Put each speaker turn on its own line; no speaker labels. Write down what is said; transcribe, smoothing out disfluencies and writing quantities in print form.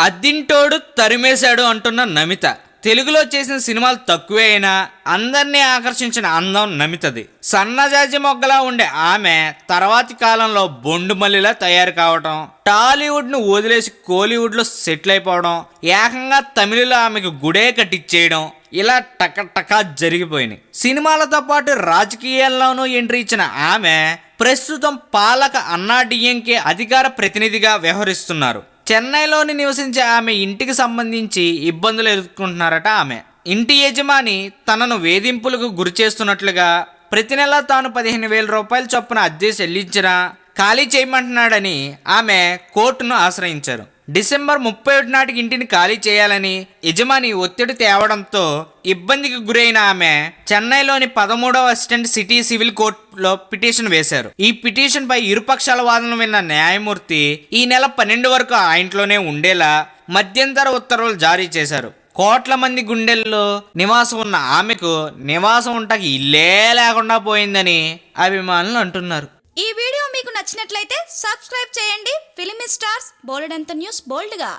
అద్దింటోడు తరిమేశాడు అంటున్న నమిత. తెలుగులో చేసిన సినిమాలు తక్కువే అయినా అందరినీ ఆకర్షించిన అందం నమితది. సన్నజాజి మొగ్గలా ఉండే ఆమె తర్వాతి కాలంలో బొండు మల్లిలా తయారు కావడం, టాలీవుడ్ను వదిలేసి కోలీవుడ్లో సెటిల్ అయిపోవడం, ఏకంగా తమిళలో ఆమెకు గుడే కట్టించేయడం, ఇలా టకటకా జరిగిపోయినాయి. సినిమాలతో పాటు రాజకీయాల్లోనూ ఎంట్రీ ఇచ్చిన ఆమె ప్రస్తుతం పాలక అన్నా డిఎంకే అధికార ప్రతినిధిగా వ్యవహరిస్తున్నారు. చెన్నైలోని నివసించే ఆమె ఇంటికి సంబంధించి ఇబ్బందులు ఎదుర్కొంటున్నారట. ఆమె ఇంటి యజమాని తనను వేధింపులకు గురి చేస్తున్నట్లుగా ప్రతి నెల తాను 15,000 రూపాయల చొప్పున అద్దె చెల్లించినా ఖాళీ చేయమంటున్నాడని ఆమె కోర్టును ఆశ్రయించారు. డిసెంబర్ 31 నాటికి ఇంటిని ఖాళీ చేయాలని యజమాని ఒత్తిడి తేవడంతో ఇబ్బందికి గురైన ఆమె చెన్నైలోని 13వ అసిస్టెంట్ సిటీ సివిల్ కోర్టులో పిటిషన్ వేశారు. ఈ పిటిషన్ పై ఇరుపక్షాల వాదనలు విన్న న్యాయమూర్తి ఈ నెల 12 వరకు ఆ ఇంట్లోనే ఉండేలా మధ్యంతర ఉత్తర్వులు జారీ చేశారు. కోట్ల మంది గుండెల్లో నివాసం ఉన్న ఆమెకు నివాసం ఉండటానికి ఇల్లే లేకుండా పోయిందని అభిమానులు అంటున్నారు.
ఈ వీడియో మీకు నచ్చినట్లయితే సబ్స్క్రైబ్ చేయండి. ఫిలిమి స్టార్స్ బోలెడంత న్యూస్ బోల్డ్గా.